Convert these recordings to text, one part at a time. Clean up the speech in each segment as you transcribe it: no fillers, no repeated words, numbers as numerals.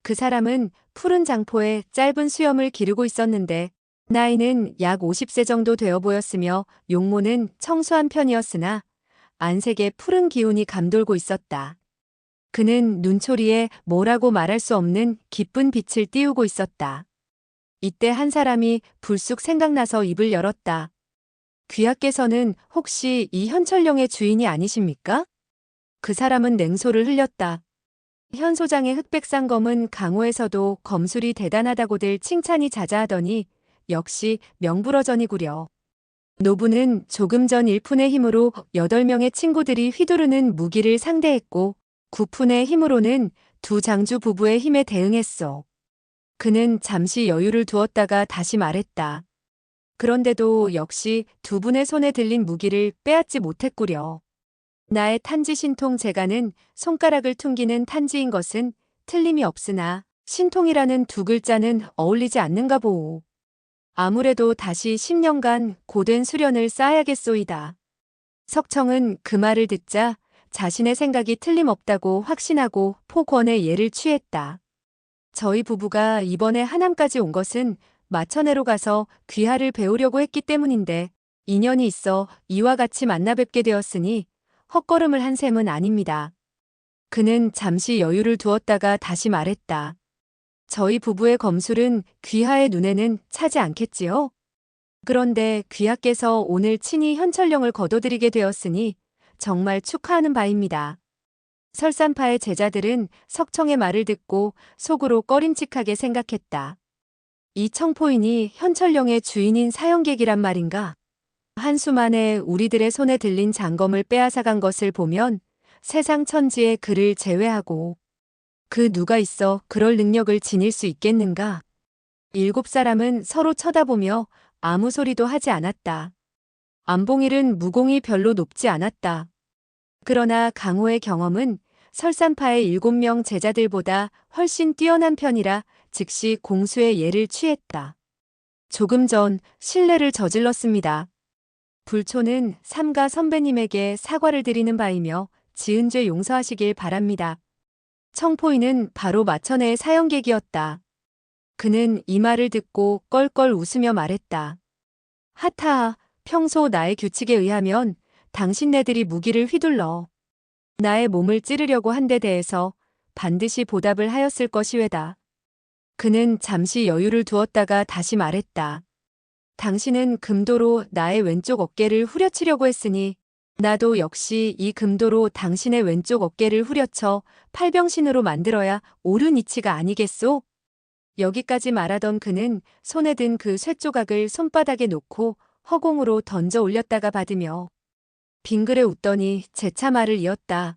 그 사람은 푸른 장포에 짧은 수염을 기르고 있었는데 나이는 약 50세 정도 되어 보였으며 용모는 청소한 편이었으나 안색에 푸른 기운이 감돌고 있었다. 그는 눈초리에 뭐라고 말할 수 없는 기쁜 빛을 띄우고 있었다. 이때 한 사람이 불쑥 생각나서 입을 열었다. 귀하께서는 혹시 이 현철령의 주인이 아니십니까? 그 사람은 냉소를 흘렸다. 현 소장의 흑백상검은 강호에서도 검술이 대단하다고들 칭찬이 자자하더니 역시 명불허전이구려. 노부는 조금 전 1푼의 힘으로 8명의 친구들이 휘두르는 무기를 상대했고 9푼의 힘으로는 두 장주 부부의 힘에 대응했어. 그는 잠시 여유를 두었다가 다시 말했다. 그런데도 역시 두 분의 손에 들린 무기를 빼앗지 못했구려. 나의 탄지 신통 재간은 손가락을 퉁기는 탄지인 것은 틀림이 없으나 신통이라는 두 글자는 어울리지 않는가 보오. 아무래도 다시 10년간 고된 수련을 쌓아야겠소이다. 석청은 그 말을 듣자 자신의 생각이 틀림없다고 확신하고 포권의 예를 취했다. 저희 부부가 이번에 하남까지 온 것은 마천회로 가서 귀하를 배우려고 했기 때문인데 인연이 있어 이와 같이 만나 뵙게 되었으니 헛걸음을 한 셈은 아닙니다. 그는 잠시 여유를 두었다가 다시 말했다. 저희 부부의 검술은 귀하의 눈에는 차지 않겠지요? 그런데 귀하께서 오늘 친히 현철령을 거둬들이게 되었으니 정말 축하하는 바입니다. 설산파의 제자들은 석청의 말을 듣고 속으로 꺼림칙하게 생각했다. 이 청포인이 현철령의 주인인 사형객이란 말인가? 한수만에 우리들의 손에 들린 장검을 빼앗아간 것을 보면 세상 천지에 그를 제외하고 그 누가 있어 그럴 능력을 지닐 수 있겠는가? 7사람은 서로 쳐다보며 아무 소리도 하지 않았다. 안봉일은 무공이 별로 높지 않았다. 그러나 강호의 경험은 설산파의 7명 제자들보다 훨씬 뛰어난 편이라 즉시 공수의 예를 취했다. 조금 전 실례를 저질렀습니다. 불초는 삼가 선배님에게 사과를 드리는 바이며 지은 죄 용서하시길 바랍니다. 청포인은 바로 마천회의 사형객이었다. 그는 이 말을 듣고 껄껄 웃으며 말했다. 하타, 평소 나의 규칙에 의하면 당신네들이 무기를 휘둘러 나의 몸을 찌르려고 한 데 대해서 반드시 보답을 하였을 것이외다. 그는 잠시 여유를 두었다가 다시 말했다. 당신은 금도로 나의 왼쪽 어깨를 후려치려고 했으니 나도 역시 이 금도로 당신의 왼쪽 어깨를 후려쳐 팔병신으로 만들어야 옳은 이치가 아니겠소? 여기까지 말하던 그는 손에 든 그 쇠조각을 손바닥에 놓고 허공으로 던져 올렸다가 받으며 빙그레 웃더니 재차 말을 이었다.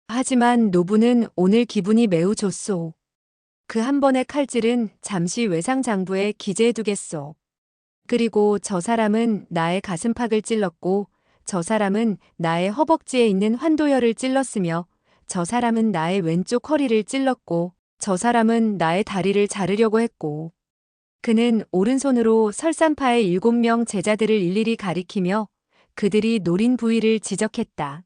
하지만 노부는 오늘 기분이 매우 좋소. 그 한 번의 칼질은 잠시 외상장부에 기재해두겠소. 그리고 저 사람은 나의 가슴팍을 찔렀고 저 사람은 나의 허벅지에 있는 환도혈을 찔렀으며 저 사람은 나의 왼쪽 허리를 찔렀고 저 사람은 나의 다리를 자르려고 했고 그는 오른손으로 설산파의 7명 제자들을 일일이 가리키며 그들이 노린 부위를 지적했다.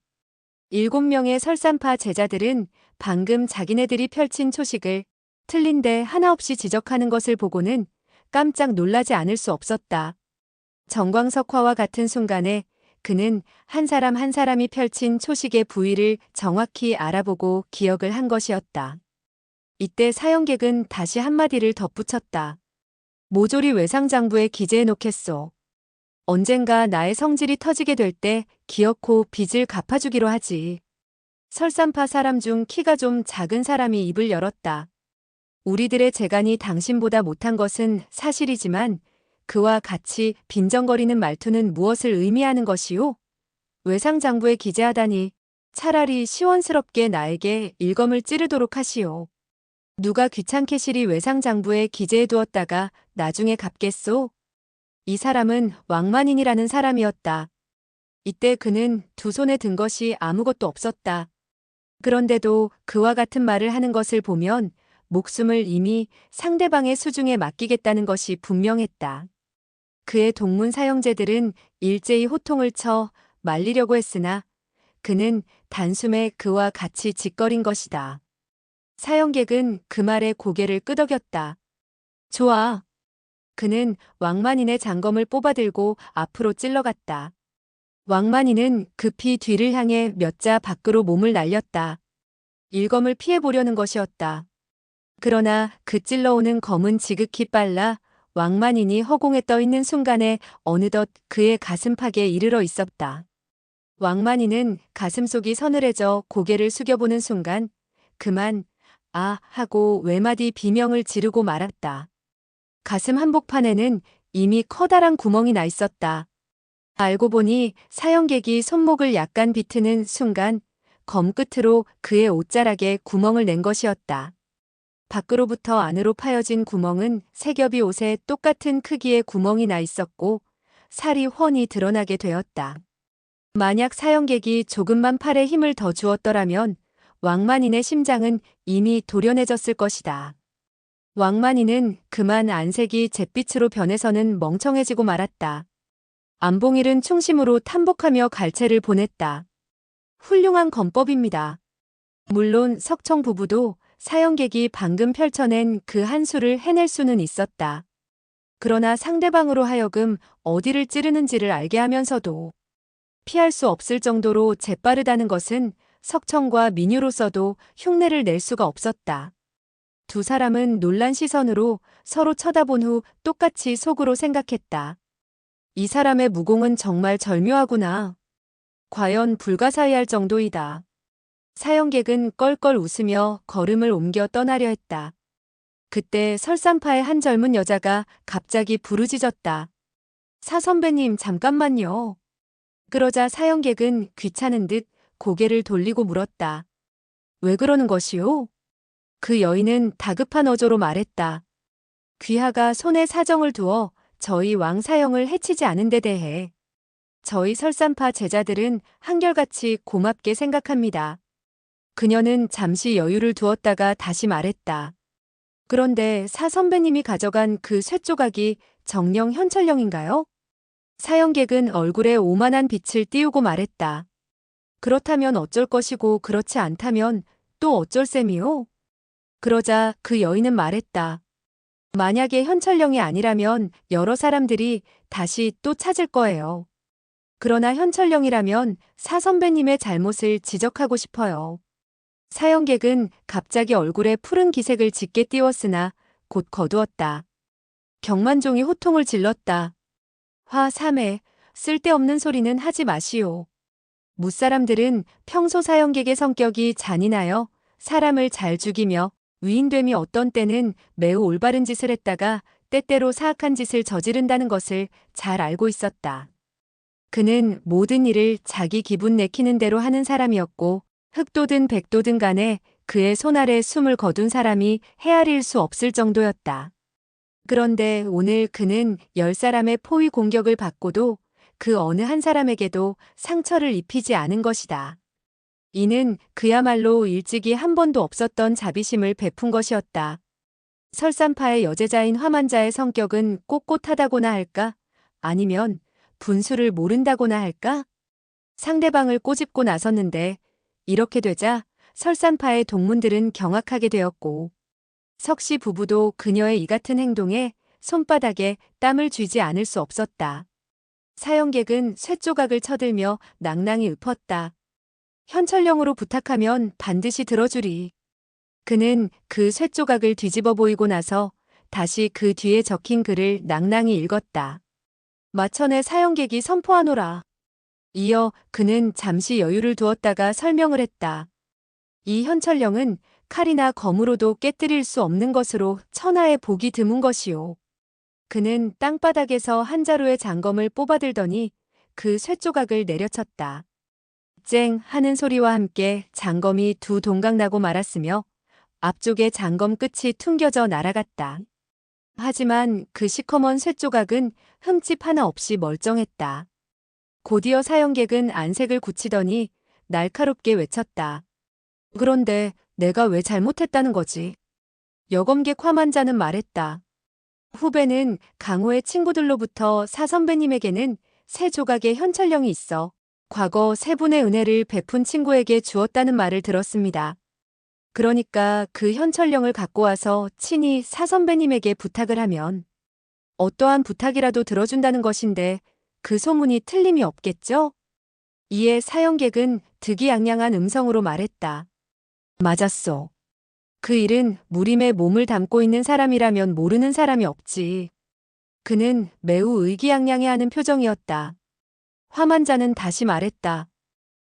7명의 설산파 제자들은 방금 자기네들이 펼친 초식을 틀린데 하나 없이 지적하는 것을 보고는 깜짝 놀라지 않을 수 없었다. 정광석화와 같은 순간에 그는 한 사람 한 사람이 펼친 초식의 부위를 정확히 알아보고 기억을 한 것이었다. 이때 사형객은 다시 한마디를 덧붙였다. 모조리 외상장부에 기재해 놓겠소. 언젠가 나의 성질이 터지게 될 때 기어코 빚을 갚아주기로 하지. 설산파 사람 중 키가 좀 작은 사람이 입을 열었다. 우리들의 재간이 당신보다 못한 것은 사실이지만 그와 같이 빈정거리는 말투는 무엇을 의미하는 것이오? 외상장부에 기재하다니 차라리 시원스럽게 나에게 일검을 찌르도록 하시오. 누가 귀찮게 시리 외상장부에 기재해두었다가 나중에 갚겠소? 이 사람은 왕만인이라는 사람이었다. 이때 그는 두 손에 든 것이 아무것도 없었다. 그런데도 그와 같은 말을 하는 것을 보면 목숨을 이미 상대방의 수중에 맡기겠다는 것이 분명했다. 그의 동문 사형제들은 일제히 호통을 쳐 말리려고 했으나 그는 단숨에 그와 같이 짓거린 것이다. 사형객은 그 말에 고개를 끄덕였다. 좋아. 그는 왕만인의 장검을 뽑아들고 앞으로 찔러갔다. 왕만인은 급히 뒤를 향해 몇 자 밖으로 몸을 날렸다. 일검을 피해보려는 것이었다. 그러나 그 찔러오는 검은 지극히 빨라 왕만인이 허공에 떠 있는 순간에 어느덧 그의 가슴팍에 이르러 있었다. 왕만이는 가슴속이 서늘해져 고개를 숙여보는 순간 그만 아 하고 외마디 비명을 지르고 말았다. 가슴 한복판에는 이미 커다란 구멍이 나 있었다. 알고 보니 사형객이 손목을 약간 비트는 순간 검 끝으로 그의 옷자락에 구멍을 낸 것이었다. 밖으로부터 안으로 파여진 구멍은 세 겹이 옷에 똑같은 크기의 구멍이 나 있었고 살이 훤히 드러나게 되었다. 만약 사형객이 조금만 팔에 힘을 더 주었더라면 왕만인의 심장은 이미 도련해졌을 것이다. 왕만인은 그만 안색이 잿빛으로 변해서는 멍청해지고 말았다. 안봉일은 충심으로 탐복하며 갈채를 보냈다. 훌륭한 검법입니다. 물론 석청 부부도 사형객이 방금 펼쳐낸 그 한 수를 해낼 수는 있었다. 그러나 상대방으로 하여금 어디를 찌르는지를 알게 하면서도 피할 수 없을 정도로 재빠르다는 것은 석청과 민유로서도 흉내를 낼 수가 없었다. 두 사람은 놀란 시선으로 서로 쳐다본 후 똑같이 속으로 생각했다. 이 사람의 무공은 정말 절묘하구나. 과연 불가사의할 정도이다. 사형객은 껄껄 웃으며 걸음을 옮겨 떠나려 했다. 그때 설산파의 한 젊은 여자가 갑자기 부르짖었다. 사 선배님 잠깐만요. 그러자 사형객은 귀찮은 듯 고개를 돌리고 물었다. 왜 그러는 것이오? 그 여인은 다급한 어조로 말했다. 귀하가 손에 사정을 두어 저희 왕 사형을 해치지 않은 데 대해 저희 설산파 제자들은 한결같이 고맙게 생각합니다. 그녀는 잠시 여유를 두었다가 다시 말했다. 그런데 사 선배님이 가져간 그 쇠조각이 정령 현철령인가요? 사형객은 얼굴에 오만한 빛을 띄우고 말했다. 그렇다면 어쩔 것이고 그렇지 않다면 또 어쩔 셈이오? 그러자 그 여인은 말했다. 만약에 현철령이 아니라면 여러 사람들이 다시 또 찾을 거예요. 그러나 현철령이라면 사 선배님의 잘못을 지적하고 싶어요. 사형객은 갑자기 얼굴에 푸른 기색을 짙게 띄웠으나 곧 거두었다. 경만종이 호통을 질렀다. 화 3회 쓸데없는 소리는 하지 마시오. 무사람들은 평소 사형객의 성격이 잔인하여 사람을 잘 죽이며 위인됨이 어떤 때는 매우 올바른 짓을 했다가 때때로 사악한 짓을 저지른다는 것을 잘 알고 있었다. 그는 모든 일을 자기 기분 내키는 대로 하는 사람이었고 흑도든 백도든 간에 그의 손 아래 숨을 거둔 사람이 헤아릴 수 없을 정도였다. 그런데 오늘 그는 10사람의 포위 공격을 받고도 그 어느 한 사람에게도 상처를 입히지 않은 것이다. 이는 그야말로 일찍이 한 번도 없었던 자비심을 베푼 것이었다. 설산파의 여제자인 화만자의 성격은 꼿꼿하다고나 할까? 아니면 분수를 모른다고나 할까? 상대방을 꼬집고 나섰는데 이렇게 되자 설산파의 동문들은 경악하게 되었고 석씨 부부도 그녀의 이 같은 행동에 손바닥에 땀을 쥐지 않을 수 없었다. 사형객은 쇠조각을 쳐들며 낭낭히 읊었다. 현철령으로 부탁하면 반드시 들어주리. 그는 그 쇠조각을 뒤집어 보이고 나서 다시 그 뒤에 적힌 글을 낭낭히 읽었다. 마천의 사형객이 선포하노라. 이어 그는 잠시 여유를 두었다가 설명을 했다. 이 현철령은 칼이나 검으로도 깨뜨릴 수 없는 것으로 천하에 복이 드문 것이오. 그는 땅바닥에서 한 자루의 장검을 뽑아들더니 그 쇠조각을 내려쳤다. 쨍 하는 소리와 함께 장검이 두 동강 나고 말았으며 앞쪽의 장검 끝이 퉁겨져 날아갔다. 하지만 그 시커먼 쇠조각은 흠집 하나 없이 멀쩡했다. 곧이어 사형객은 안색을 굳히더니 날카롭게 외쳤다. 그런데 내가 왜 잘못했다는 거지? 여검객 화만자는 말했다. 후배는 강호의 친구들로부터 사 선배님에게는 새 조각의 현철령이 있어 과거 세 분의 은혜를 베푼 친구에게 주었다는 말을 들었습니다. 그러니까 그 현철령을 갖고 와서 친히 사선배님에게 부탁을 하면 어떠한 부탁이라도 들어준다는 것인데 그 소문이 틀림이 없겠죠? 이에 사형객은 득이양양한 음성으로 말했다. 맞았소. 그 일은 무림에 몸을 담고 있는 사람이라면 모르는 사람이 없지. 그는 매우 의기양양해하는 표정이었다. 화만자는 다시 말했다.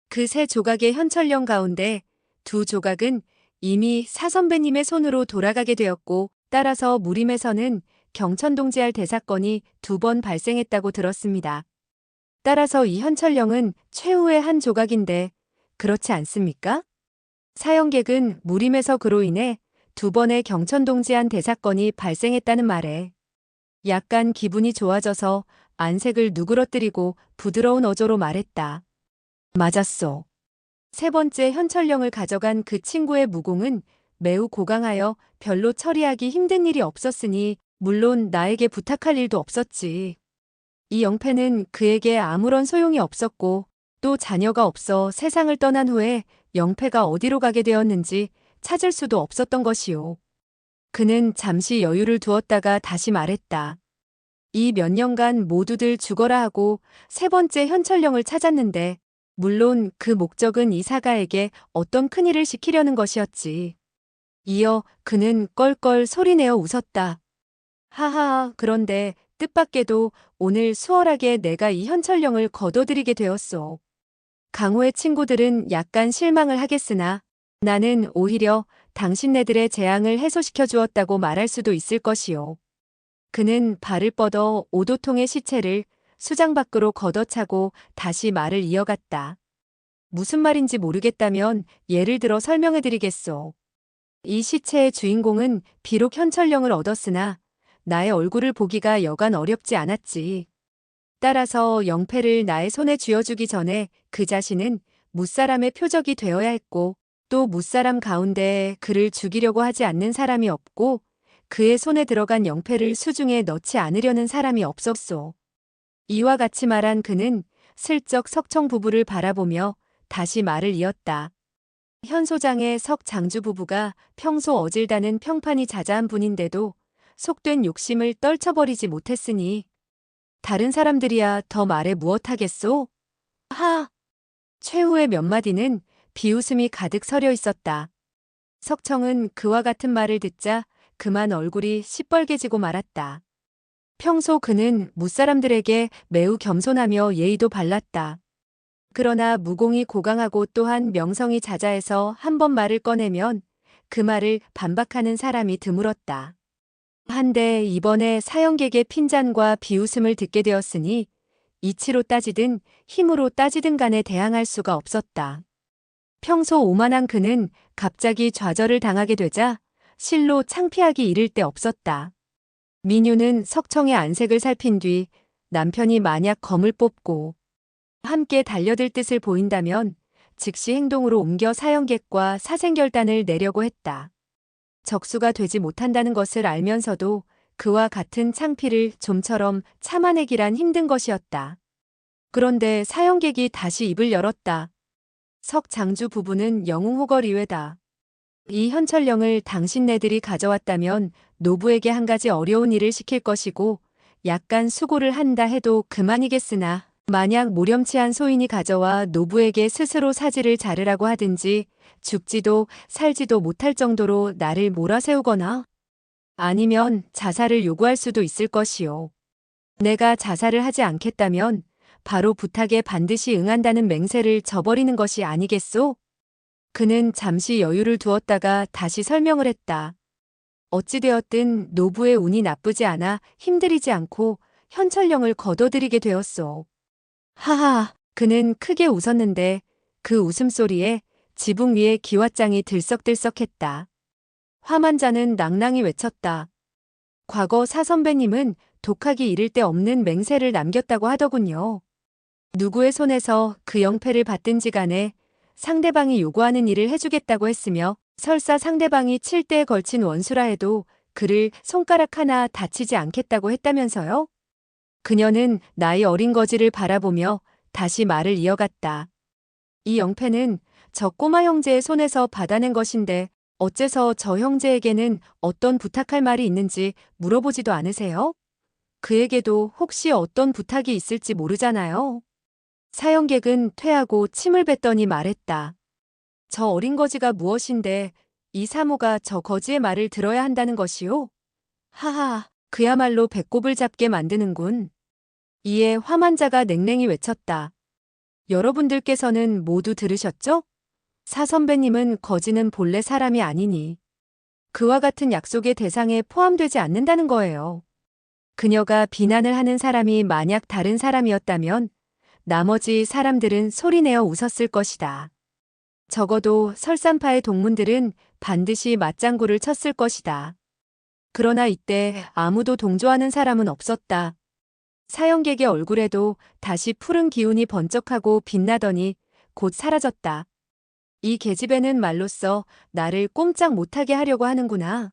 그 세 조각의 현철령 가운데 두 조각은 이미 사선배님의 손으로 돌아가게 되었고 따라서 무림에서는 경천동지할 대사건이 2번 발생했다고 들었습니다. 따라서 이 현철령은 최후의 한 조각인데 그렇지 않습니까? 사형객은 무림에서 그로 인해 2번의 경천동지한 대사건이 발생했다는 말에 약간 기분이 좋아져서 안색을 누그러뜨리고 부드러운 어조로 말했다. 맞았소. 세 번째 현철령을 가져간 그 친구의 무공은 매우 고강하여 별로 처리하기 힘든 일이 없었으니 물론 나에게 부탁할 일도 없었지. 이 영패는 그에게 아무런 소용이 없었고 또 자녀가 없어 세상을 떠난 후에 영패가 어디로 가게 되었는지 찾을 수도 없었던 것이요. 그는 잠시 여유를 두었다가 다시 말했다. 이 몇 년간 모두들 죽어라 하고 세 번째 현철령을 찾았는데 물론 그 목적은 이 사가에게 어떤 큰일을 시키려는 것이었지. 이어 그는 껄껄 소리내어 웃었다. 하하하, 그런데 뜻밖에도 오늘 수월하게 내가 이 현철령을 거둬들이게 되었소. 강호의 친구들은 약간 실망을 하겠으나 나는 오히려 당신네들의 재앙을 해소시켜 주었다고 말할 수도 있을 것이요. 그는 발을 뻗어 오도통의 시체를 수장 밖으로 걷어차고 다시 말을 이어갔다. 무슨 말인지 모르겠다면 예를 들어 설명해 드리겠소. 이 시체의 주인공은 비록 현철령을 얻었으나 나의 얼굴을 보기가 여간 어렵지 않았지. 따라서 영패를 나의 손에 쥐어주기 전에 그 자신은 무사람의 표적이 되어야 했고 또 무사람 가운데에 그를 죽이려고 하지 않는 사람이 없고 그의 손에 들어간 영패를 수중에 넣지 않으려는 사람이 없었소. 이와 같이 말한 그는 슬쩍 석청 부부를 바라보며 다시 말을 이었다. 현 소장의 석 장주 부부가 평소 어질다는 평판이 자자한 분인데도 속된 욕심을 떨쳐버리지 못했으니 다른 사람들이야 더 말해 무엇하겠소? 하! 최후의 몇 마디는 비웃음이 가득 서려 있었다. 석청은 그와 같은 말을 듣자 그만 얼굴이 시뻘개지고 말았다. 평소 그는 무사람들에게 매우 겸손하며 예의도 발랐다. 그러나 무공이 고강하고 또한 명성이 자자해서 한 번 말을 꺼내면 그 말을 반박하는 사람이 드물었다. 한데 이번에 사형객의 핀잔과 비웃음을 듣게 되었으니 이치로 따지든 힘으로 따지든 간에 대항할 수가 없었다. 평소 오만한 그는 갑자기 좌절을 당하게 되자 실로 창피하기 이를 데 없었다. 민유는 석청의 안색을 살핀 뒤 남편이 만약 검을 뽑고 함께 달려들 뜻을 보인다면 즉시 행동으로 옮겨 사형객과 사생결단을 내려고 했다. 적수가 되지 못한다는 것을 알면서도 그와 같은 창피를 좀처럼 참아내기란 힘든 것이었다. 그런데 사형객이 다시 입을 열었다. 석 장주 부부는 영웅호걸 이외다. 이 현철령을 당신네들이 가져왔다면 노부에게 한 가지 어려운 일을 시킬 것이고 약간 수고를 한다 해도 그만이겠으나 만약 모렴치한 소인이 가져와 노부에게 스스로 사지를 자르라고 하든지 죽지도 살지도 못할 정도로 나를 몰아세우거나 아니면 자살을 요구할 수도 있을 것이요. 내가 자살을 하지 않겠다면 바로 부탁에 반드시 응한다는 맹세를 저버리는 것이 아니겠소? 그는 잠시 여유를 두었다가 다시 설명을 했다. 어찌되었든 노부의 운이 나쁘지 않아 힘들이지 않고 현철령을 거둬들이게 되었소. 하하, 그는 크게 웃었는데 그 웃음소리에 지붕 위에 기왓장이 들썩들썩했다. 화만자는 낭낭히 외쳤다. 과거 사선배님은 독하기 이를 데 없는 맹세를 남겼다고 하더군요. 누구의 손에서 그 영패를 받든지 간에 상대방이 요구하는 일을 해주겠다고 했으며 설사 상대방이 7대에 걸친 원수라 해도 그를 손가락 하나 다치지 않겠다고 했다면서요? 그녀는 나이 어린 거지를 바라보며 다시 말을 이어갔다. 이 영패는 저 꼬마 형제의 손에서 받아낸 것인데 어째서 저 형제에게는 어떤 부탁할 말이 있는지 물어보지도 않으세요? 그에게도 혹시 어떤 부탁이 있을지 모르잖아요. 사형객은 퇴하고 침을 뱉더니 말했다. 저 어린 거지가 무엇인데 이 사모가 저 거지의 말을 들어야 한다는 것이요? 하하, 그야말로 배꼽을 잡게 만드는군. 이에 화만자가 냉랭히 외쳤다. 여러분들께서는 모두 들으셨죠? 사 선배님은 거지는 본래 사람이 아니니 그와 같은 약속의 대상에 포함되지 않는다는 거예요. 그녀가 비난을 하는 사람이 만약 다른 사람이었다면 나머지 사람들은 소리내어 웃었을 것이다. 적어도 설산파의 동문들은 반드시 맞장구를 쳤을 것이다. 그러나 이때 아무도 동조하는 사람은 없었다. 사형객의 얼굴에도 다시 푸른 기운이 번쩍하고 빛나더니 곧 사라졌다. 이 계집애는 말로써 나를 꼼짝 못하게 하려고 하는구나.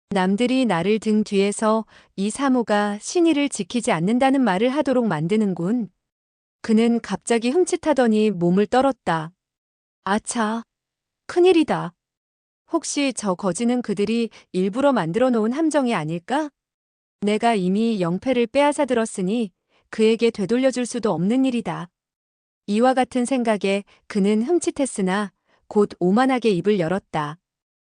남들이 나를 등 뒤에서 이 사모가 신의를 지키지 않는다는 말을 하도록 만드는군. 그는 갑자기 흠칫하더니 몸을 떨었다. 아차, 큰일이다. 혹시 저 거지는 그들이 일부러 만들어 놓은 함정이 아닐까? 내가 이미 영패를 빼앗아 들었으니 그에게 되돌려줄 수도 없는 일이다. 이와 같은 생각에 그는 흠칫했으나 곧 오만하게 입을 열었다.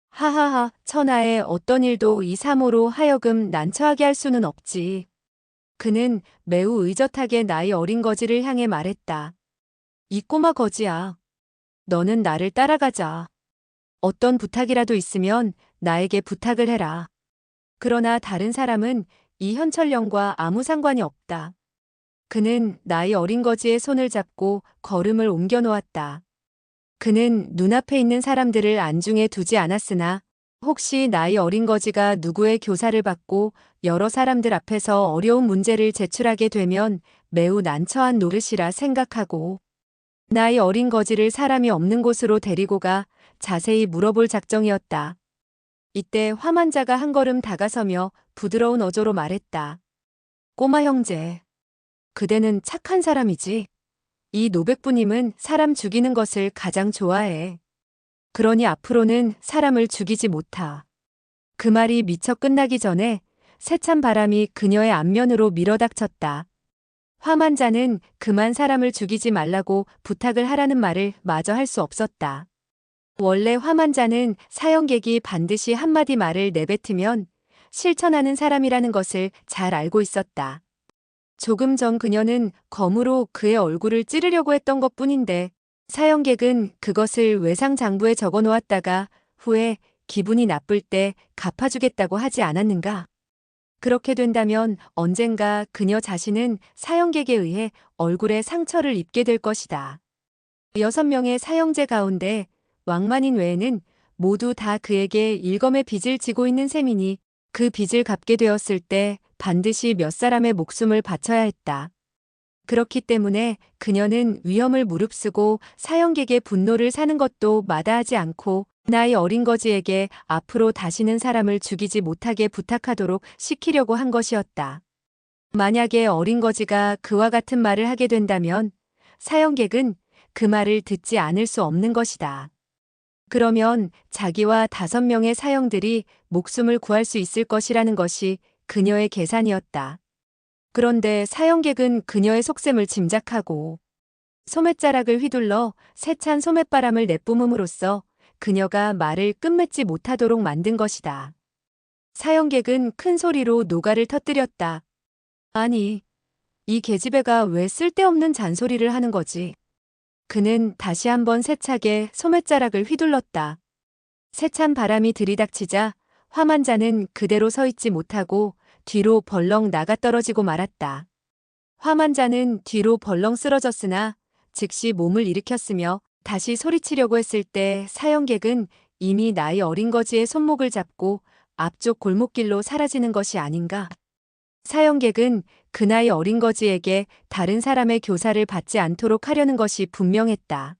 하하하, 천하의 어떤 일도 이 사모로 하여금 난처하게 할 수는 없지. 그는 매우 의젓하게 나이 어린 거지를 향해 말했다. 이 꼬마 거지야. 너는 나를 따라가자. 어떤 부탁이라도 있으면 나에게 부탁을 해라. 그러나 다른 사람은 이 현철령과 아무 상관이 없다. 그는 나이 어린 거지의 손을 잡고 걸음을 옮겨 놓았다. 그는 눈앞에 있는 사람들을 안중에 두지 않았으나 혹시 나이 어린 거지가 누구의 교사를 받고 여러 사람들 앞에서 어려운 문제를 제출하게 되면 매우 난처한 노릇이라 생각하고 나이 어린 거지를 사람이 없는 곳으로 데리고 가 자세히 물어볼 작정이었다. 이때 화만자가 한 걸음 다가서며 부드러운 어조로 말했다. 꼬마 형제, 그대는 착한 사람이지. 이 노백부님은 사람 죽이는 것을 가장 좋아해. 그러니 앞으로는 사람을 죽이지 못하. 그 말이 미처 끝나기 전에 세찬 바람이 그녀의 안면으로 밀어닥쳤다. 화만자는 그만 사람을 죽이지 말라고 부탁을 하라는 말을 마저 할 수 없었다. 원래 화만자는 사형객이 반드시 한마디 말을 내뱉으면 실천하는 사람이라는 것을 잘 알고 있었다. 조금 전 그녀는 검으로 그의 얼굴을 찌르려고 했던 것뿐인데 사형객은 그것을 외상장부에 적어 놓았다가 후에 기분이 나쁠 때 갚아주겠다고 하지 않았는가? 그렇게 된다면 언젠가 그녀 자신은 사형객에 의해 얼굴에 상처를 입게 될 것이다. 6명의 사형제 가운데 왕만인 외에는 모두 다 그에게 일검의 빚을 지고 있는 셈이니 그 빚을 갚게 되었을 때 반드시 몇 사람의 목숨을 바쳐야 했다. 그렇기 때문에 그녀는 위험을 무릅쓰고 사형객의 분노를 사는 것도 마다하지 않고 나이 어린 거지에게 앞으로 다시는 사람을 죽이지 못하게 부탁하도록 시키려고 한 것이었다. 만약에 어린 거지가 그와 같은 말을 하게 된다면 사형객은 그 말을 듣지 않을 수 없는 것이다. 그러면 자기와 5명의 사형들이 목숨을 구할 수 있을 것이라는 것이 그녀의 계산이었다. 그런데 사형객은 그녀의 속셈을 짐작하고 소매자락을 휘둘러 세찬 소매바람을 내뿜음으로써 그녀가 말을 끝맺지 못하도록 만든 것이다. 사형객은 큰 소리로 노가를 터뜨렸다. 아니, 이 계집애가 왜 쓸데없는 잔소리를 하는 거지? 그는 다시 한번 세차게 소매자락을 휘둘렀다. 세찬 바람이 들이닥치자 화만자는 그대로 서 있지 못하고 뒤로 벌렁 나가 떨어지고 말았다. 화만자는 뒤로 벌렁 쓰러졌으나 즉시 몸을 일으켰으며 다시 소리치려고 했을 때 사형객은 이미 나이 어린 거지의 손목을 잡고 앞쪽 골목길로 사라지는 것이 아닌가. 사형객은 그 나이 어린 거지에게 다른 사람의 교사를 받지 않도록 하려는 것이 분명했다.